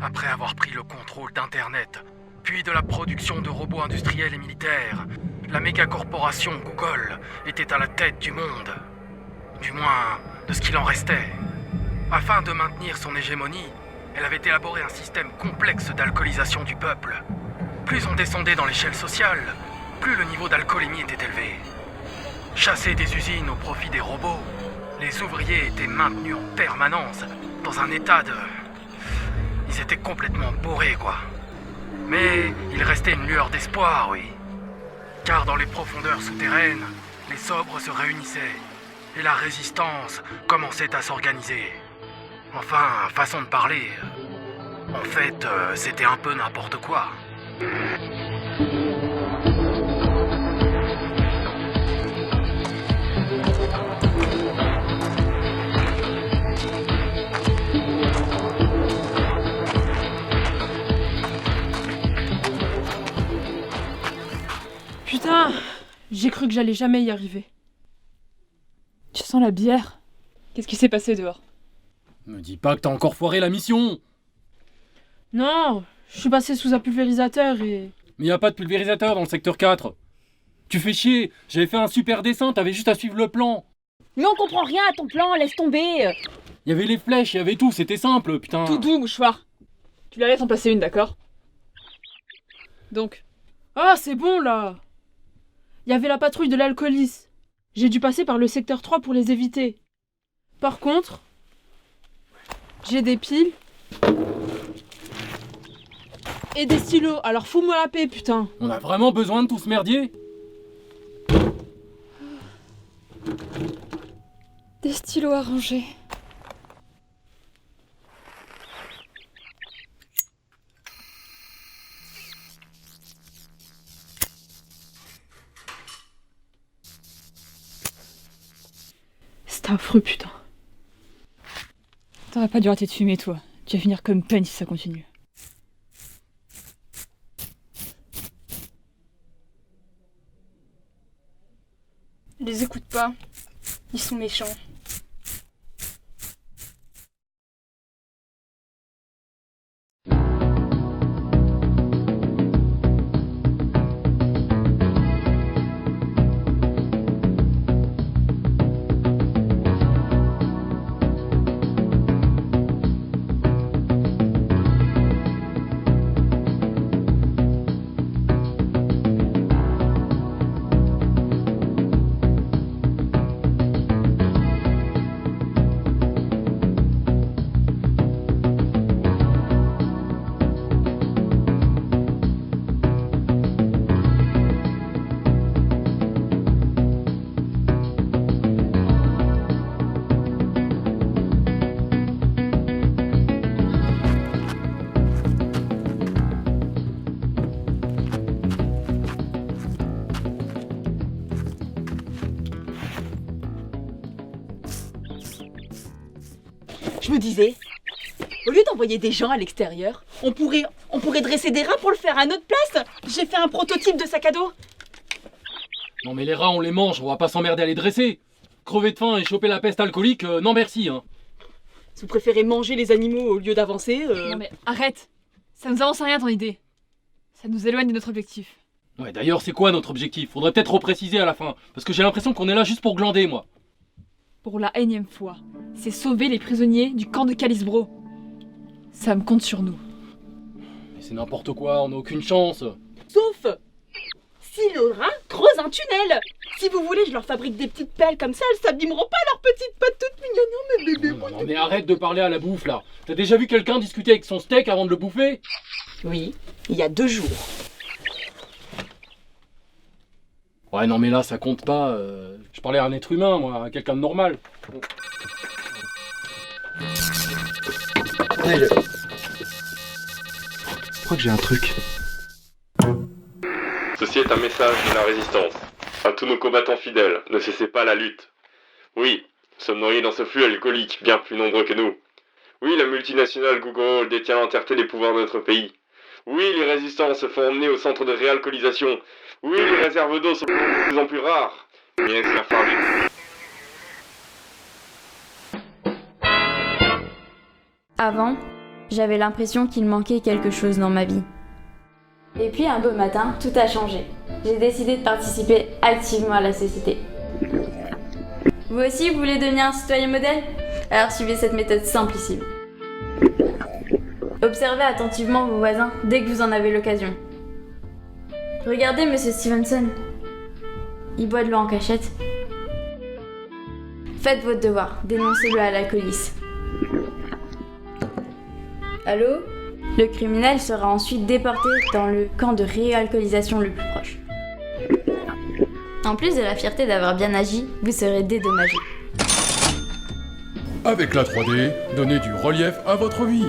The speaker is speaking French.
Après avoir pris le contrôle d'Internet, puis de la production de robots industriels et militaires, la méga-corporation Google était à la tête du monde. Du moins, de ce qu'il en restait. Afin de maintenir son hégémonie, elle avait élaboré un système complexe d'alcoolisation du peuple. Plus on descendait dans l'échelle sociale, plus le niveau d'alcoolémie était élevé. Chassés des usines au profit des robots, les ouvriers étaient maintenus en permanence dans un état de... Ils étaient complètement bourrés, quoi. Mais il restait une lueur d'espoir, oui. Car dans les profondeurs souterraines, les sobres se réunissaient et la résistance commençait à s'organiser. Enfin, façon de parler. En fait, c'était un peu n'importe quoi. Putain, j'ai cru que j'allais jamais y arriver. Tu sens la bière? Qu'est-ce qui s'est passé dehors? Me dis pas que t'as encore foiré la mission. Non, je suis passé sous un pulvérisateur et... Mais y a pas de pulvérisateur dans le secteur 4. Tu fais chier, j'avais fait un super dessin, t'avais juste à suivre le plan. Mais on comprend rien à ton plan, laisse tomber. Y avait les flèches, y avait tout, c'était simple, putain. Tout doux, mouchoir. Tu la laisses en passer une, d'accord? Donc... Ah, c'est bon, là. Il y avait la patrouille de l'alcoolis. J'ai dû passer par le secteur 3 pour les éviter. Par contre... J'ai des piles... Et des stylos, alors fous-moi la paix, putain. On a vraiment besoin de tout ce merdier? Des stylos à ranger. C'est affreux, putain. T'aurais pas dû arrêter de fumer, toi. Tu vas finir comme Penn si ça continue. Les écoute pas. Ils sont méchants. Je me disais, au lieu d'envoyer des gens à l'extérieur, on pourrait dresser des rats pour le faire à notre place. J'ai fait un prototype de sac à dos. Non mais les rats on les mange, on va pas s'emmerder à les dresser. Crever de faim et choper la peste alcoolique, non merci hein. Si vous préférez manger les animaux au lieu d'avancer... Non mais arrête. Ça nous avance à rien ton idée. Ça nous éloigne de notre objectif. Ouais d'ailleurs c'est quoi notre objectif? Faudrait peut-être repréciser à la fin, parce que j'ai l'impression qu'on est là juste pour glander moi. Pour la énième fois, c'est sauver les prisonniers du camp de Calisbro. Ça me compte sur nous. Mais c'est n'importe quoi, on a aucune chance. Sauf si le rat creuse un tunnel. Si vous voulez, je leur fabrique des petites pelles comme ça, elles s'abîmeront pas leurs petites pattes toutes mignonnes. Non mais bébé, Non mais arrête de parler à la bouffe là. T'as déjà vu quelqu'un discuter avec son steak avant de le bouffer? Oui, il y a 2 jours. Ouais non mais là ça compte pas, je parlais à un être humain moi, à quelqu'un de normal. Allez, je crois que j'ai un truc. Ceci est un message de la résistance. À tous nos combattants fidèles, ne cessez pas la lutte. Oui, nous sommes noyés dans ce flux alcoolique, bien plus nombreux que nous. Oui, la multinationale Google détient l'entièreté des pouvoirs de notre pays. Oui, les résistants se font emmener au centre de réalcoolisation. Oui, les réserves d'eau sont de plus en plus rares. Mais est-ce la fin du... Avant, J'avais l'impression qu'il manquait quelque chose dans ma vie. Et puis un beau matin, tout a changé. J'ai décidé de participer activement à la société. Vous aussi, vous voulez devenir un citoyen modèle? Alors suivez cette méthode simplissime. Observez attentivement vos voisins dès que vous en avez l'occasion. Regardez Monsieur Stevenson. Il boit de l'eau en cachette. Faites votre devoir, dénoncez-le à la police. Allô? Le criminel sera ensuite déporté dans le camp de réalcoolisation le plus proche. En plus de la fierté d'avoir bien agi, vous serez dédommagé. Avec la 3D, donnez du relief à votre vie.